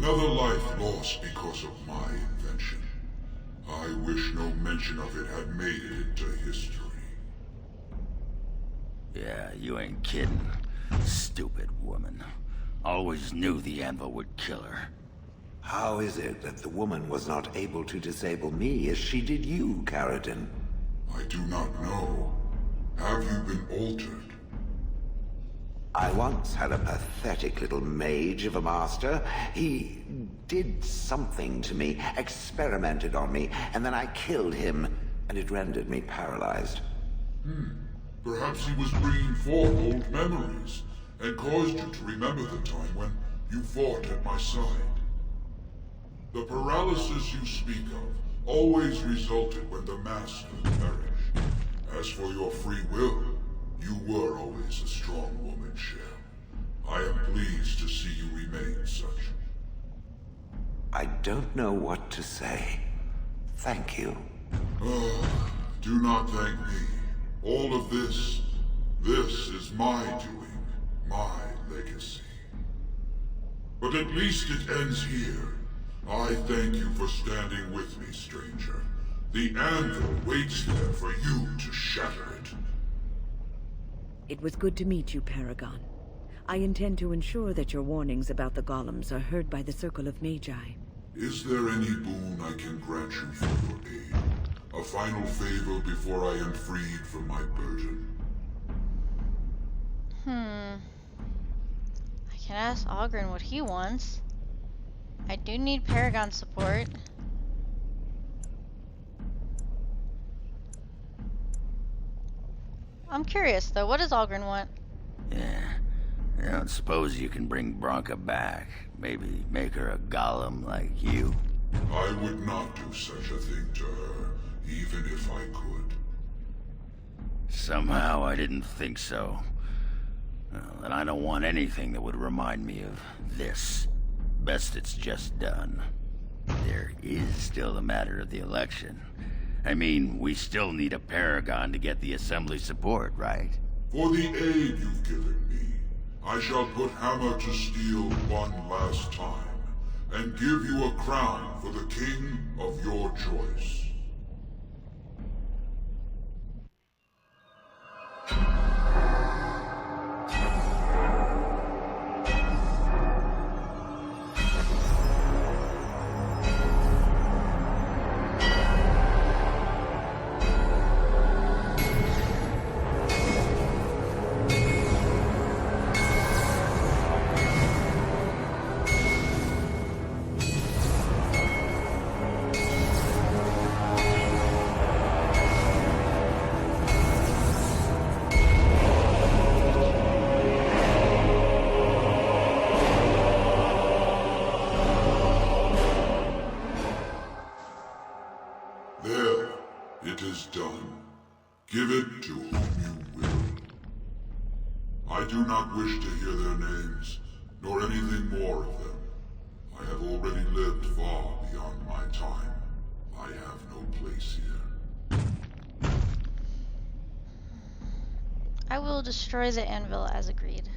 Another life lost because of my invention. I wish no mention of it had made it into history. Yeah, you ain't kidding. Stupid woman. Always knew the anvil would kill her. How is it that the woman was not able to disable me as she did you, Caradon? I do not know. Have you been altered? I once had a pathetic little mage of a master. He did something to me, experimented on me, and then I killed him, and it rendered me paralyzed. Perhaps he was bringing forth old memories, and caused you to remember the time when you fought at my side. The paralysis you speak of always resulted when the Master perished. As for your free will, you were always a strong woman, Shell. I am pleased to see you remain such. I don't know what to say. Thank you. Do not thank me. All of this is my doing, my legacy. But at least it ends here. I thank you for standing with me, stranger. The anvil waits there for you to shatter it. It was good to meet you, Paragon. I intend to ensure that your warnings about the golems are heard by the Circle of Magi. Is there any boon I can grant you for your aid? A final favor before I am freed from my burden? I can ask Ogren what he wants. I do need Paragon support. I'm curious though, what does Ogren want? Yeah. I don't suppose you can bring Bronca back. Maybe make her a golem like you. I would not do such a thing to her, even if I could. Somehow I didn't think so. Well, and I don't want anything that would remind me of this. Best it's just done. There is still the matter of the election. I mean, we still need a Paragon to get the Assembly support, right? For the aid you've given me, I shall put hammer to steel one last time, and give you a crown for the king of your choice. There, it is done. Give it to whom you will. I do not wish to hear their names, nor anything more of them. I have already lived far beyond my time. I have no place here. I will destroy the anvil as agreed.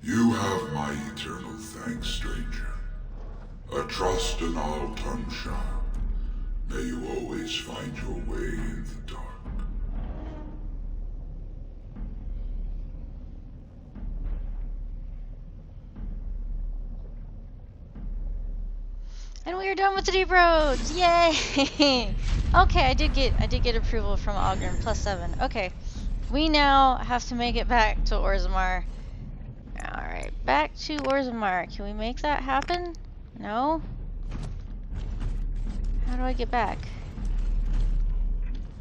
You have my eternal thanks, stranger. A trust in all tongue sharp. May you always find your way in the dark. And we are done with the deep roads! Yay! Okay, I did get approval from Ogren, +7. Okay. We now have to make it back to Orzammar. Alright, back to Orzammar. Can we make that happen? No? How do I get back?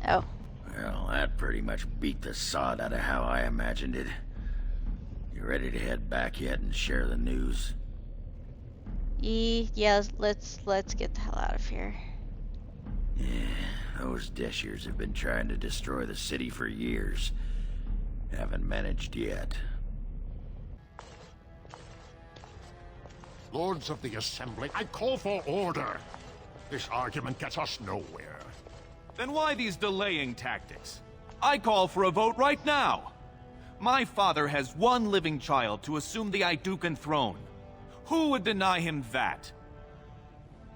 Oh. Well, that pretty much beat the sod out of how I imagined it. You ready to head back yet and share the news? Yeah, let's get the hell out of here. Yeah, Those Deshirs have been trying to destroy the city for years. Haven't managed yet. Lords of the Assembly, I call for order. This argument gets us nowhere. Then why these delaying tactics? I call for a vote right now. My father has one living child to assume the Idukan throne. Who would deny him that?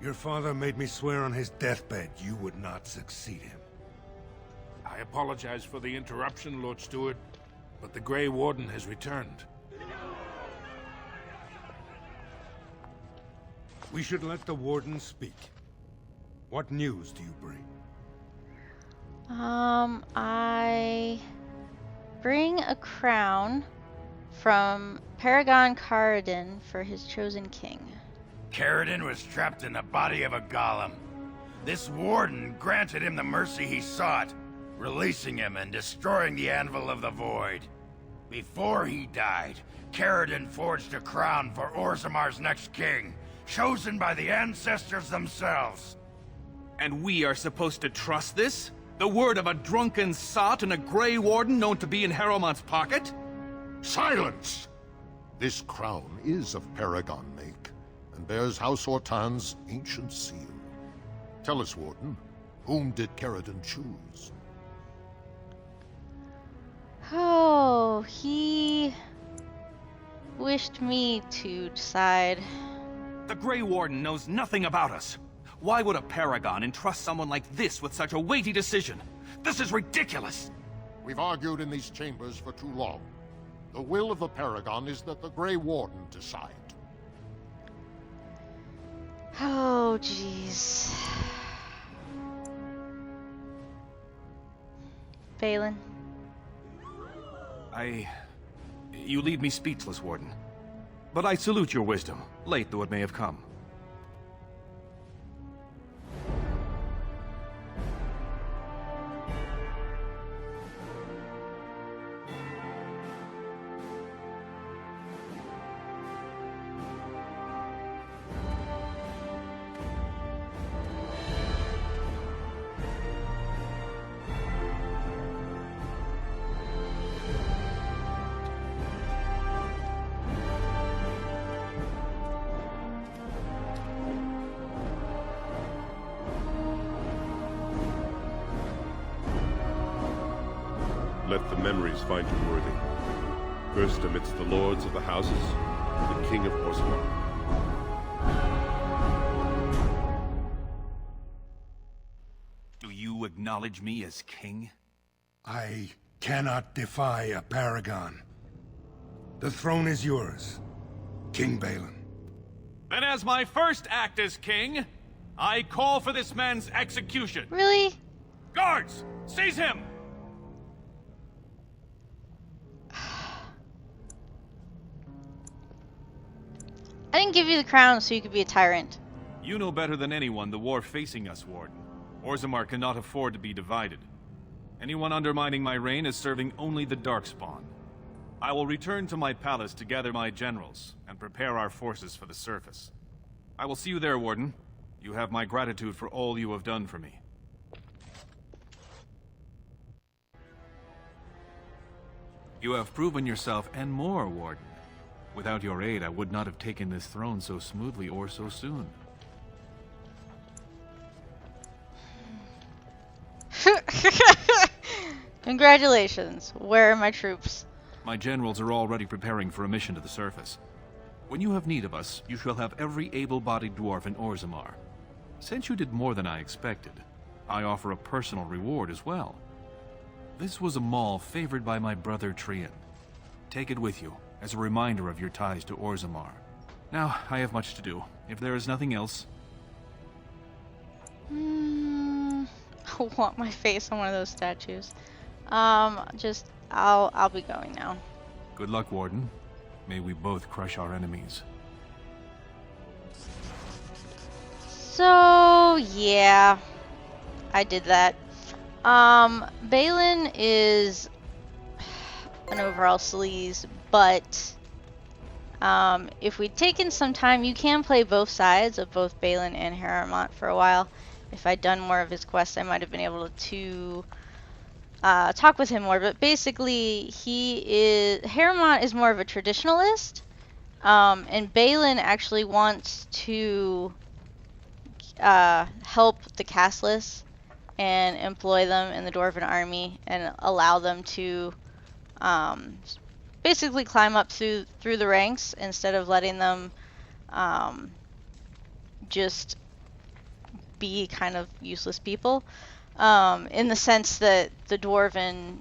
Your father made me swear on his deathbed you would not succeed him. I apologize for the interruption, Lord Steward, but the Grey Warden has returned. We should let the Warden speak. What news do you bring? I bring a crown from Paragon Karadin for his chosen king. Karadin was trapped in the body of a golem. This Warden granted him the mercy he sought, releasing him and destroying the Anvil of the Void. Before he died, Karadin forged a crown for Orzammar's next king, chosen by the ancestors themselves. And we are supposed to trust this? The word of a drunken sot and a Grey Warden known to be in Harrowmont's pocket? Silence! This crown is of Paragon make, and bears House Ortan's ancient seal. Tell us, Warden, whom did Karadin choose? Oh, he wished me to decide. The Grey Warden knows nothing about us. Why would a Paragon entrust someone like this with such a weighty decision? This is ridiculous! We've argued in these chambers for too long. The will of the Paragon is that the Grey Warden decide. Oh, jeez. Balin. You leave me speechless, Warden. But I salute your wisdom, late though it may have come. Let the memories find you worthy. First amidst the lords of the houses, the King of Orzammar. Do you acknowledge me as king? I cannot defy a Paragon. The throne is yours, King Balin. Then as my first act as king, I call for this man's execution. Really? Guards, seize him! I didn't give you the crown so you could be a tyrant. You know better than anyone the war facing us, Warden. Orzammar cannot afford to be divided. Anyone undermining my reign is serving only the Darkspawn. I will return to my palace to gather my generals and prepare our forces for the surface. I will see you there, Warden. You have my gratitude for all you have done for me. You have proven yourself and more, Warden. Without your aid, I would not have taken this throne so smoothly or so soon. Congratulations. Where are my troops? My generals are already preparing for a mission to the surface. When you have need of us, you shall have every able-bodied dwarf in Orzammar. Since you did more than I expected, I offer a personal reward as well. This was a mall favored by my brother Trian. Take it with you, as a reminder of your ties to Orzammar. Now, I have much to do. If there is nothing else... I want my face on one of those statues. I'll be going now. Good luck, Warden. May we both crush our enemies. So, yeah. I did that. Balin is an overall sleaze, but if we'd taken some time, you can play both sides of both Balin and Harrowmont for a while. if I'd done more of his quests, I might have been able to talk with him more. But basically, Harrimont is more of a traditionalist, and Balin actually wants to help the castless and employ them in the Dwarven army and allow them to basically climb up through the ranks instead of letting them just be kind of useless people, in the sense that the Dwarven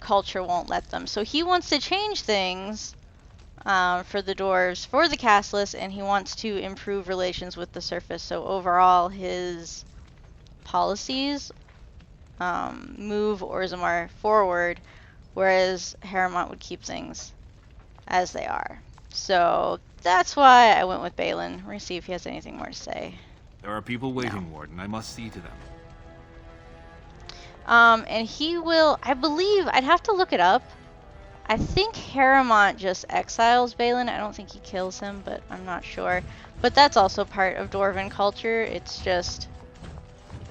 culture won't let them. So he wants to change things for the dwarves, for the castless, and he wants to improve relations with the surface. So overall, his policies move Orzammar forward, whereas Harrimont would keep things as they are. So that's why I went with Balin. We're gonna see if he has anything more to say. There are people waiting, Warden. I must see to them. And he will, I believe, I'd have to look it up. I think Harrimont just exiles Balin. I don't think he kills him, but I'm not sure. But that's also part of Dwarven culture. It's just,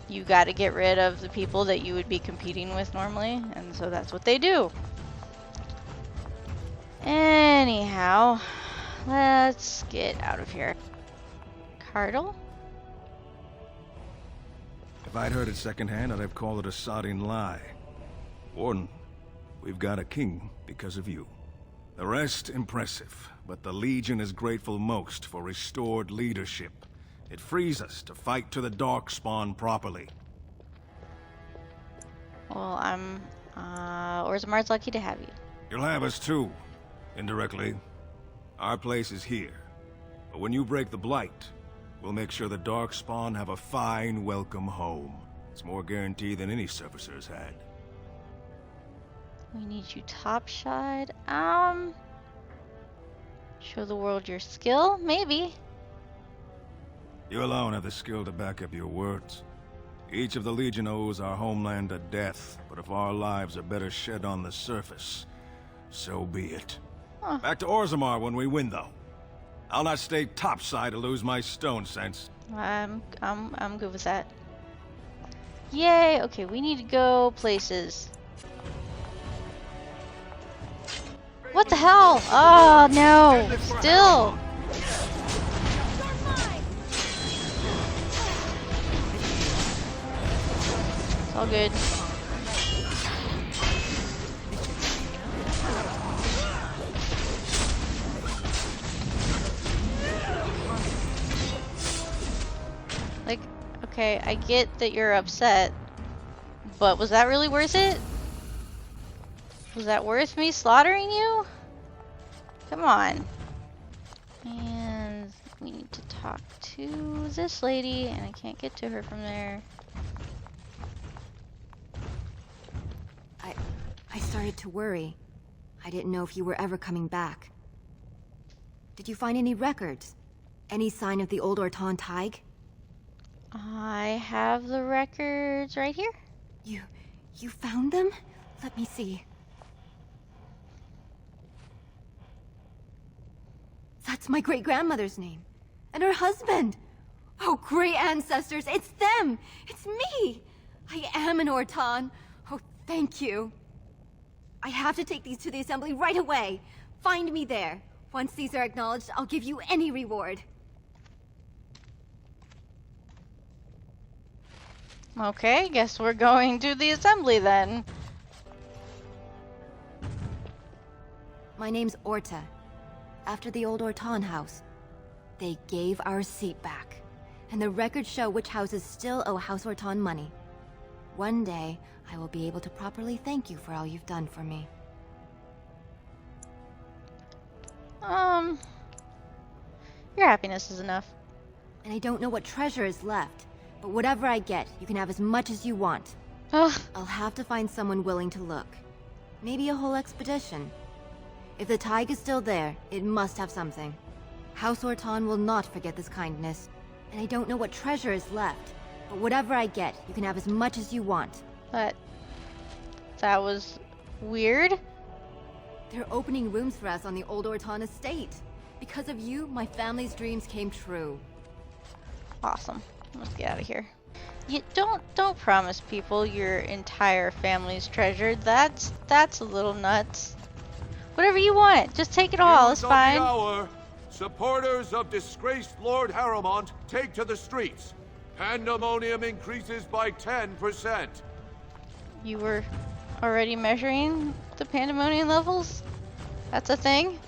you gotta get rid of the people that you would be competing with normally, and so that's what they do. Anyhow, let's get out of here. Cardle? If I'd heard it secondhand, I'd have called it a sodding lie. Warden, we've got a king because of you. The rest, impressive, but the Legion is grateful most for restored leadership. It frees us to fight to the Darkspawn properly. Well, Orzammar's lucky to have you. You'll have us too, indirectly. Our place is here. But when you break the Blight, we'll make sure the Darkspawn have a fine welcome home. It's more guarantee than any servicer's had. We need you topside. Show the world your skill? Maybe. You alone have the skill to back up your words. Each of the Legion owes our homeland a death, but if our lives are better shed on the surface, so be it. Huh. Back to Orzammar when we win, though. I'll not stay topside to lose my stone sense. I'm good with that. Yay! Okay, we need to go places. What the hell? Oh no! Still. It's all good. Like, okay, I get that you're upset, but was that really worth it? Was that worth me slaughtering you? Come on. And we need to talk to this lady, and I can't get to her from there. I started to worry. I didn't know if you were ever coming back. Did you find any records? Any sign of the old Orton Tig? I have the records right here. You found them? Let me see. That's my great-grandmother's name. And her husband. Oh, great ancestors, it's them! It's me! I am an Orton. Oh, thank you. I have to take these to the assembly right away. Find me there. Once these are acknowledged, I'll give you any reward. Okay, guess we're going to the assembly then. My name's Orta. After the old Orton house. They gave our seat back. And the records show which houses still owe House Orton money. One day, I will be able to properly thank you for all you've done for me. Your happiness is enough. And I don't know what treasure is left, but whatever I get, you can have as much as you want. Ugh. I'll have to find someone willing to look. Maybe a whole expedition. If the Tig is still there, it must have something. House Orton will not forget this kindness. And I don't know what treasure is left, but whatever I get, you can have as much as you want. But that was weird. They're opening rooms for us on the old Orton estate. Because of you, my family's dreams came true. Awesome. Let's get out of here. You don't promise people your entire family's treasure. That's a little nuts. Whatever you want, just take it all. It's fine. Hour. Supporters of disgraced Lord Harrowmont take to the streets. Pandemonium increases by 10%. You were already measuring the pandemonium levels? That's a thing?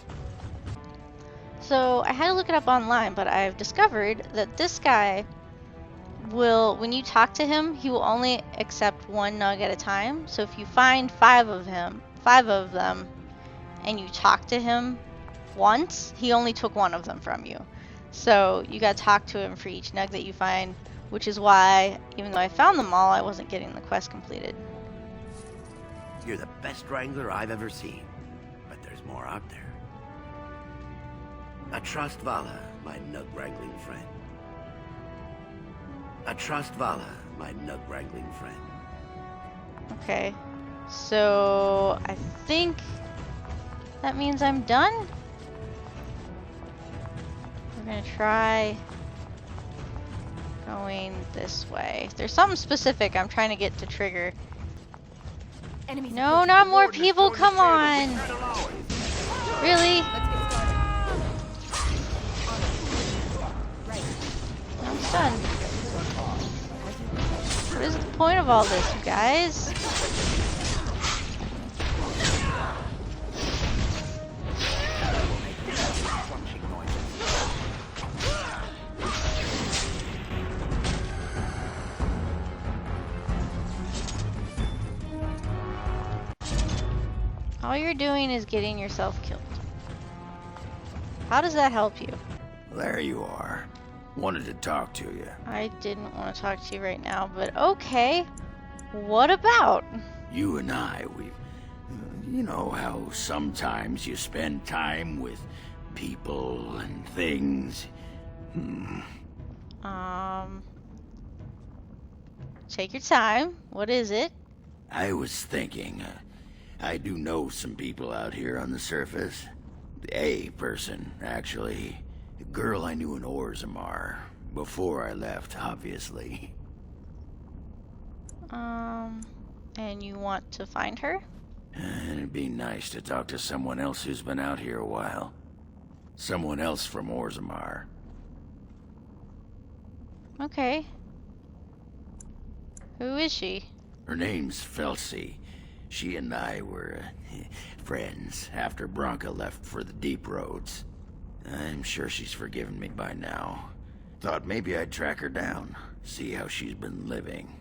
So I had to look it up online, but I've discovered that this guy will, when you talk to him, he will only accept one nug at a time. So if you find five of them, and you talk to him once, he only took one of them from you. So you gotta talk to him for each nug that you find, which is why, even though I found them all, I wasn't getting the quest completed. You're the best wrangler I've ever seen, but there's more out there. I trust Vala, my nug-wrangling friend. I trust Vala, my nug-wrangling friend. Okay, so I think that means I'm done. We're gonna try going this way. There's something specific I'm trying to get to trigger. Enemies No, not more people, come on! Really? I'm done. What is the point of all this, you guys? All you're doing is getting yourself killed. How does that help you? There you are. Wanted to talk to you. I didn't want to talk to you right now, but okay. What about? You and I, you know how sometimes you spend time with people and things. Take your time. What is it? I was thinking, I do know some people out here on the surface. A person, actually. A girl I knew in Orzammar. Before I left, obviously. And you want to find her? It'd be nice to talk to someone else who's been out here a while. Someone else from Orzammar. Okay. Who is she? Her name's Felsi. She and I were friends after Branka left for the deep roads. I'm sure she's forgiven me by now. Thought maybe I'd track her down, see how she's been living.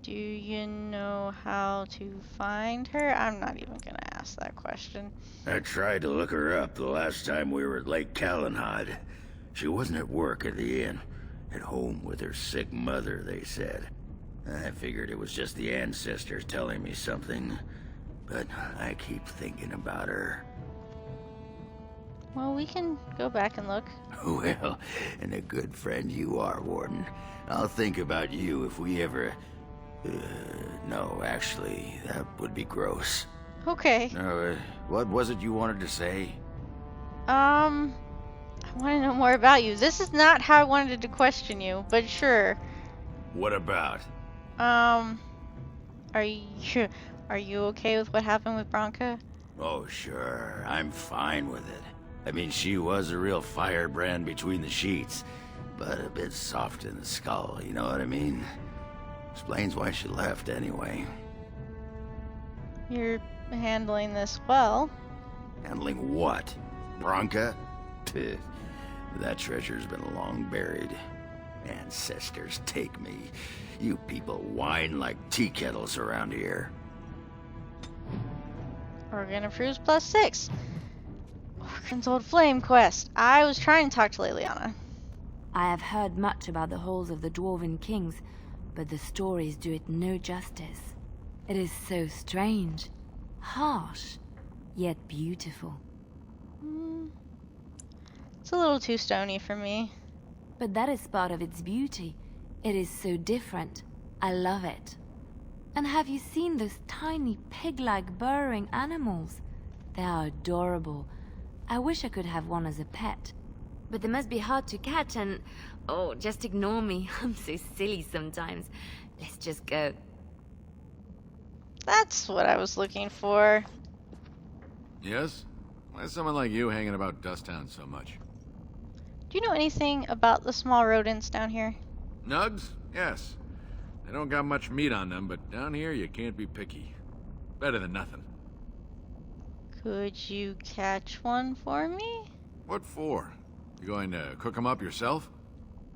Do you know how to find her? I'm not even gonna ask that question. I tried to look her up the last time we were at Lake Calenhad. She wasn't at work at the inn. At home with her sick mother, they said. I figured it was just the ancestors telling me something, but I keep thinking about her. Well, we can go back and look. Well, and a good friend you are, Warden. I'll think about you if we ever... no, actually, that would be gross. Okay. What was it you wanted to say? I want to know more about you. This is not how I wanted to question you, but sure. What about? Are you okay with what happened with Branka? Oh, sure. I'm fine with it. I mean, she was a real firebrand between the sheets, but a bit soft in the skull, you know what I mean? Explains why she left, anyway. You're handling this well. Handling what? Branka? Pfft. That treasure's been long buried. Ancestors take me. You people whine like tea kettles around here. Organ approves +6. Organ's old flame quest. I was trying to talk to Leliana. I have heard much about the halls of the Dwarven Kings, but the stories do it no justice. It is so strange, harsh, yet beautiful. It's a little too stony for me. But that is part of its beauty. It is so different. I love it. And have you seen those tiny pig-like burrowing animals? They are adorable. I wish I could have one as a pet. But they must be hard to catch and, Oh, just ignore me. I'm so silly sometimes. Let's just go. That's what I was looking for. Yes? Why is someone like you hanging about Dusttown so much? Do you know anything about the small rodents down here? Nugs? Yes. They don't got much meat on them, but down here you can't be picky. Better than nothing. Could you catch one for me? What for? You going to cook them up yourself?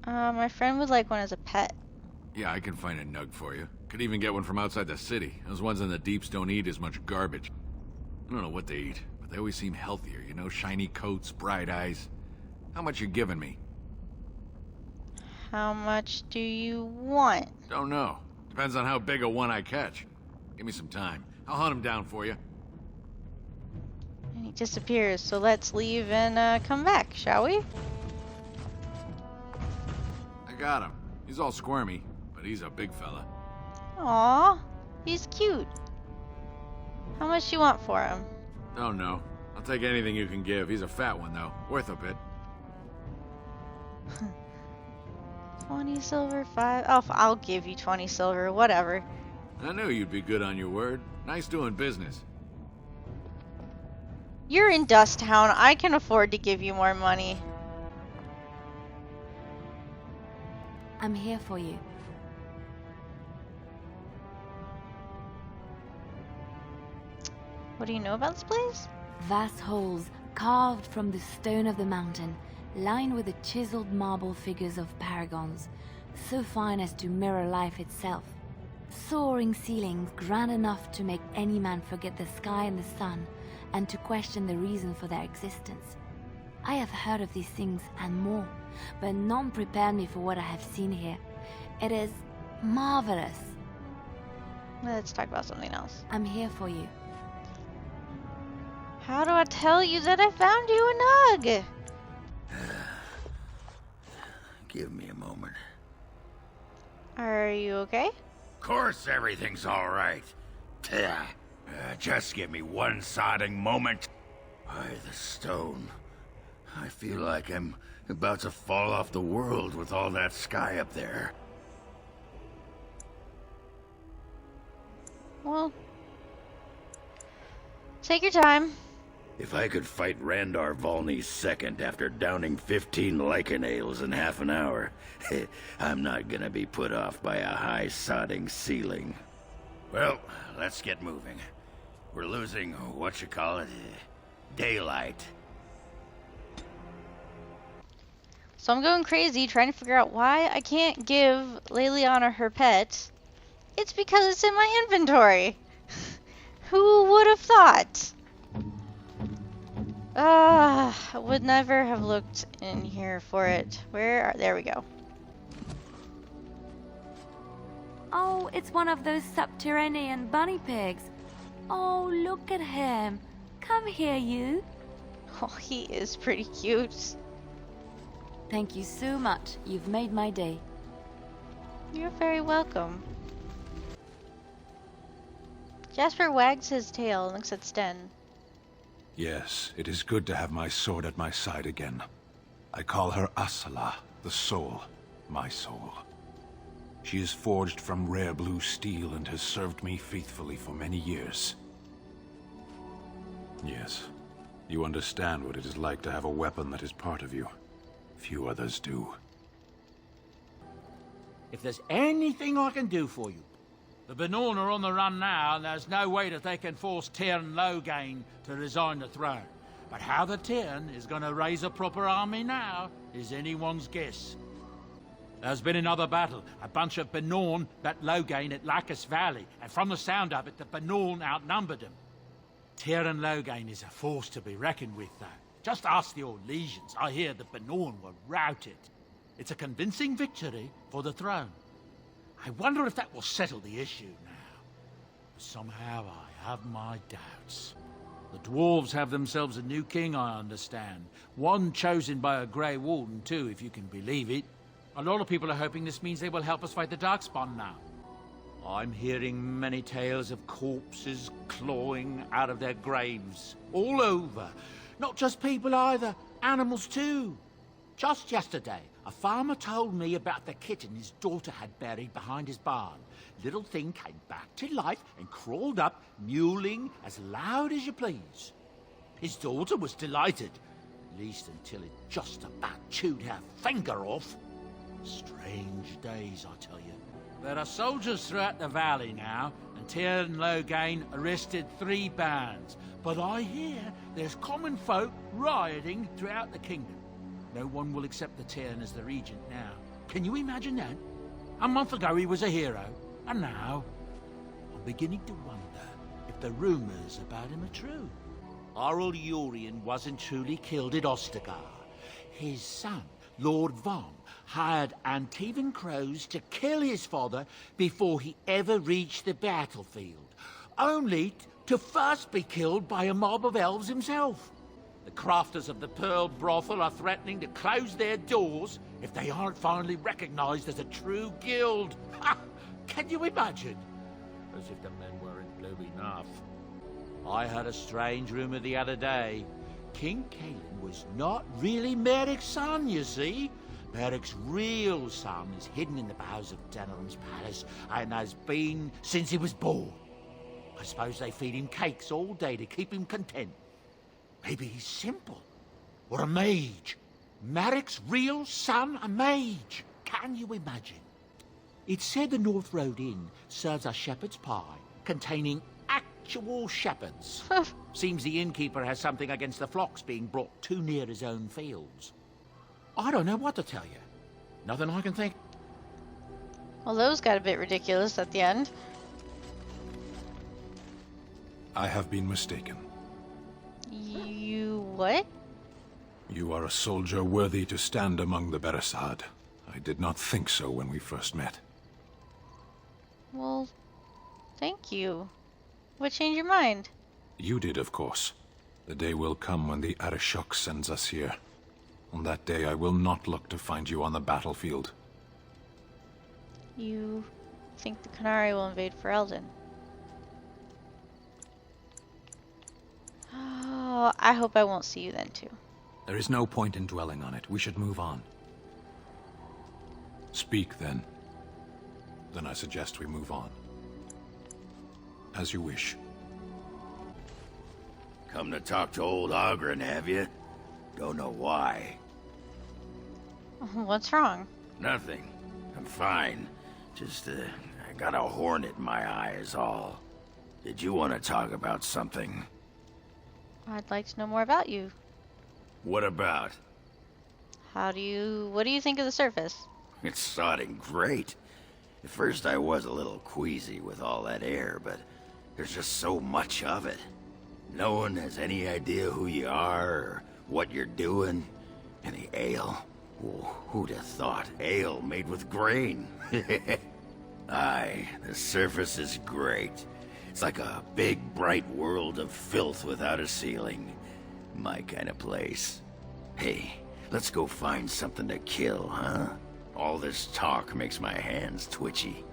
My friend would like one as a pet. Yeah, I can find a nug for you. Could even get one from outside the city. Those ones in the deeps don't eat as much garbage. I don't know what they eat, but they always seem healthier, you know? Shiny coats, bright eyes. How much you giving me? How much do you want? Don't know. Depends on how big a one I catch. Give me some time. I'll hunt him down for you. And he disappears, so let's leave and come back, shall we? I got him. He's all squirmy, but he's a big fella. Aw, he's cute. How much you want for him? Don't know. I'll take anything you can give. He's a fat one, though. Worth a bit. 20 silver, 5. Oh, I'll give you 20 silver, whatever. I knew you'd be good on your word. Nice doing business. You're in Dust Town. I can afford to give you more money. I'm here for you. What do you know about this place? Vast holes carved from the stone of the mountain, lined with the chiseled marble figures of paragons, so fine as to mirror life itself. Soaring ceilings grand enough to make any man forget the sky and the sun, and to question the reason for their existence. I have heard of these things and more, but none prepared me for what I have seen here. It is marvelous. Let's talk about something else. I'm here for you. How do I tell you that I found you a nug? Give me a moment. Are you okay? Of course everything's all right. Just give me one sodding moment. By the stone. I feel like I'm about to fall off the world with all that sky up there. Well, take your time. If I could fight Randar Volney's second after downing 15 lichen ales in half an hour, I'm not gonna be put off by a high sodding ceiling. Well, let's get moving. We're losing, daylight. So I'm going crazy trying to figure out why I can't give Leliana her pet. It's because it's in my inventory. Who would have thought? I would never have looked in here for it. There we go. Oh, it's one of those subterranean bunny pigs. Oh, look at him. Come here, you. Oh, he is pretty cute. Thank you so much. You've made my day. You're very welcome. Jasper wags his tail and looks at Sten. Yes, it is good to have my sword at my side again. I call her Asala, the soul, my soul. She is forged from rare blue steel and has served me faithfully for many years. Yes, you understand what it is like to have a weapon that is part of you. Few others do. If there's anything I can do for you, the Benorn are on the run now, and there's no way that they can force Tyrn Loghain to resign the throne. But how the Tyrn is going to raise a proper army now is anyone's guess. There's been another battle. A bunch of Benorn met Loghain at Lacus Valley, and from the sound of it, the Benorn outnumbered them. Tyrn Loghain is a force to be reckoned with, though. Just ask the old legions. I hear the Benorn were routed. It's a convincing victory for the throne. I wonder if that will settle the issue now. But somehow I have my doubts. The dwarves have themselves a new king, I understand. One chosen by a Grey Warden, too, if you can believe it. A lot of people are hoping this means they will help us fight the Darkspawn now. I'm hearing many tales of corpses clawing out of their graves. All over. Not just people either. Animals, too. Just yesterday, a farmer told me about the kitten his daughter had buried behind his barn. Little thing came back to life and crawled up, mewling as loud as you please. His daughter was delighted, at least until it just about chewed her finger off. Strange days, I tell you. There are soldiers throughout the valley now, and Tyr Loghain arrested 3 bands. But I hear there's common folk rioting throughout the kingdom. No one will accept the Tyrn as the regent now. Can you imagine that? A month ago he was a hero, and now I'm beginning to wonder if the rumors about him are true. Arl Urian wasn't truly killed at Ostagar. His son, Lord Von, hired Antivan crows to kill his father before he ever reached the battlefield, only to first be killed by a mob of elves himself. The crafters of the Pearl Brothel are threatening to close their doors if they aren't finally recognized as a true guild. Ha! Can you imagine? As if the men weren't blue enough. I heard a strange rumor the other day. King Cailan was not really Merrick's son, you see. Merrick's real son is hidden in the bowels of Denerim's palace and has been since he was born. I suppose they feed him cakes all day to keep him content. Maybe he's simple. Or a mage. Merrick's real son, a mage. Can you imagine? It's said the North Road Inn serves a shepherd's pie containing actual shepherds. Seems the innkeeper has something against the flocks being brought too near his own fields. I don't know what to tell you. Nothing I can think. Well, those got a bit ridiculous at the end. I have been mistaken. You what? You are a soldier worthy to stand among the Beresad. I did not think so when we first met. Well, thank you. What changed your mind? You did, of course. The day will come when the Arishok sends us here. On that day, I will not look to find you on the battlefield. You think the Qunari will invade Ferelden? Oh, I hope I won't see you then, too. There is no point in dwelling on it. We should move on. Speak, then. Then I suggest we move on. As you wish. Come to talk to old Ogren, have you? Don't know why. What's wrong? Nothing. I'm fine. Just, I got a hornet in my eye is all. Did you want to talk about something? I'd like to know more about you. What about? What do you think of the surface? It's sodding great. At first I was a little queasy with all that air, but there's just so much of it. No one has any idea who you are or what you're doing. And the ale. Oh, who'd have thought? Ale made with grain. Aye, the surface is great. It's like a big, bright world of filth without a ceiling. My kind of place. Hey, let's go find something to kill, huh? All this talk makes my hands twitchy.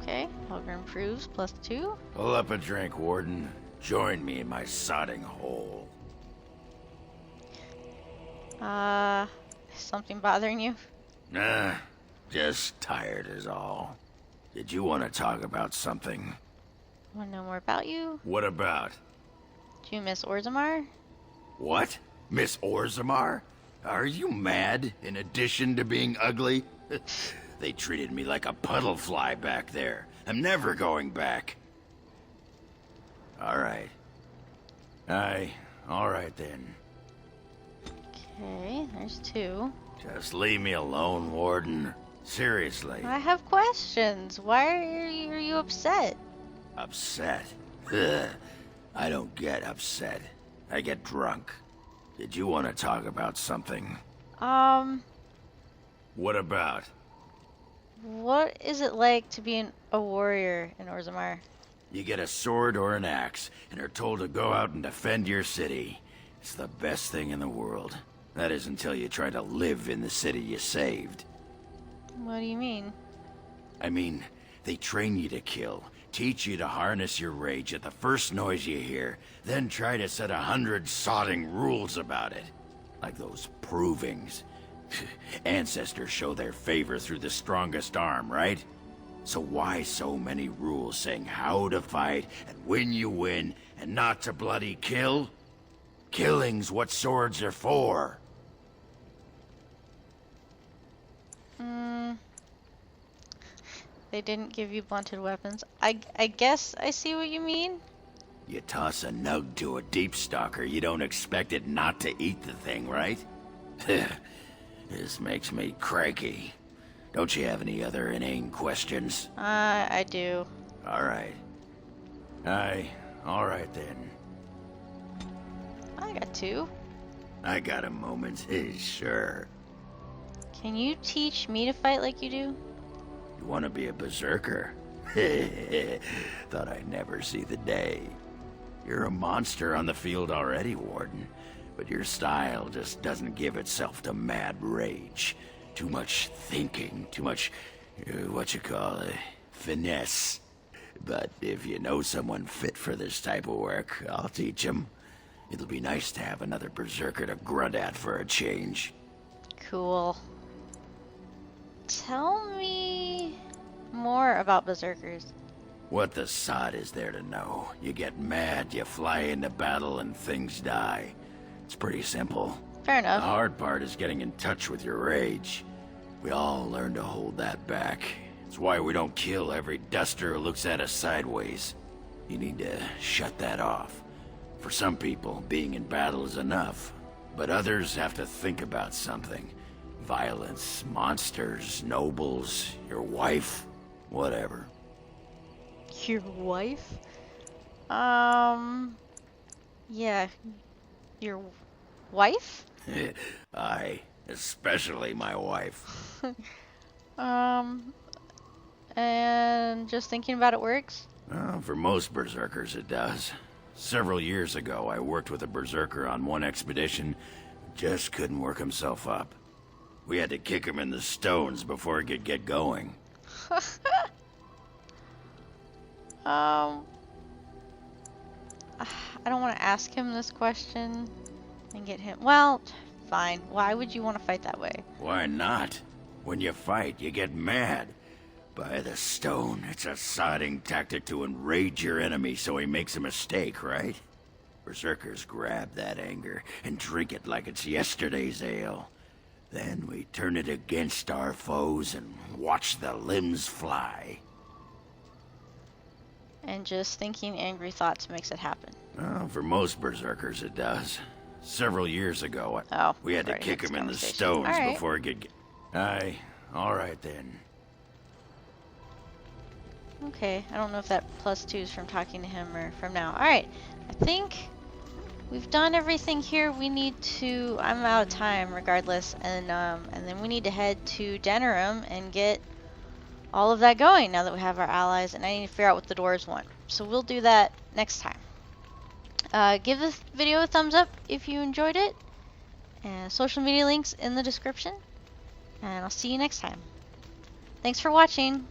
Okay, Ogre improves, +2. Pull up a drink, Warden. Join me in my sodding hole. Is something bothering you? Nah, just tired is all. Did you want to talk about something? Want to know more about you? What about? Do you miss Orzammar? What? Miss Orzammar? Are you mad, in addition to being ugly? They treated me like a puddle fly back there. I'm never going back. Alright. Alright then. Okay, there's 2. Just leave me alone, Warden. Seriously. I have questions. Why are you upset? Upset? Ugh. I don't get upset. I get drunk. Did you want to talk about something? What about? What is it like to be a warrior in Orzammar? You get a sword or an axe, and are told to go out and defend your city. It's the best thing in the world. That is until you try to live in the city you saved. What do you mean? I mean, they train you to kill, teach you to harness your rage at the first noise you hear, then try to set 100 sodding rules about it. Like those provings. Ancestors show their favor through the strongest arm, right? So why so many rules saying how to fight and when you win and not to bloody kill? Killing's what swords are for. They didn't give you blunted weapons. I guess I see what you mean. You toss a nug to a deep stalker, you don't expect it not to eat the thing, right? This makes me cranky. Don't you have any other inane questions? I do. Alright. Alright then. I got two. I got a moment, sure. Can you teach me to fight like you do? You wanna be a berserker? Thought I'd never see the day. You're a monster on the field already, Warden. But your style just doesn't give itself to mad rage. Too much thinking, too much, finesse. But if you know someone fit for this type of work, I'll teach him. It'll be nice to have another berserker to grunt at for a change. Cool. Tell me more about berserkers. What the sod is there to know? You get mad, you fly into battle, and things die. It's pretty simple. Fair enough. The hard part is getting in touch with your rage. We all learn to hold that back. It's why we don't kill every duster who looks at us sideways. You need to shut that off. For some people, being in battle is enough. But others have to think about something. Violence, monsters, nobles, your wife, whatever. Your wife? Yeah. Your wife? Aye, especially my wife. And just thinking about it works? For most berserkers it does. Several years ago, I worked with a berserker on one expedition who just couldn't work himself up. We had to kick him in the stones before he could get going. I don't want to ask him this question and get him... Well, fine. Why would you want to fight that way? Why not? When you fight, you get mad. By the stone, it's a sodding tactic to enrage your enemy so he makes a mistake, right? Berserkers grab that anger and drink it like it's yesterday's ale. Then we turn it against our foes and watch the limbs fly. And just thinking angry thoughts makes it happen. For most berserkers it does. Several years ago, we had to kick him in the stones before he could get... Aye, alright then. Okay, I don't know if that +2 is from talking to him or from now. Alright, I think we've done everything here. We need to... I'm out of time regardless, and then we need to head to Denerim and get all of that going now that we have our allies, and I need to figure out what the dwarves want. So we'll do that next time. Give this video a thumbs up if you enjoyed it, and social media links in the description, and I'll see you next time. Thanks for watching.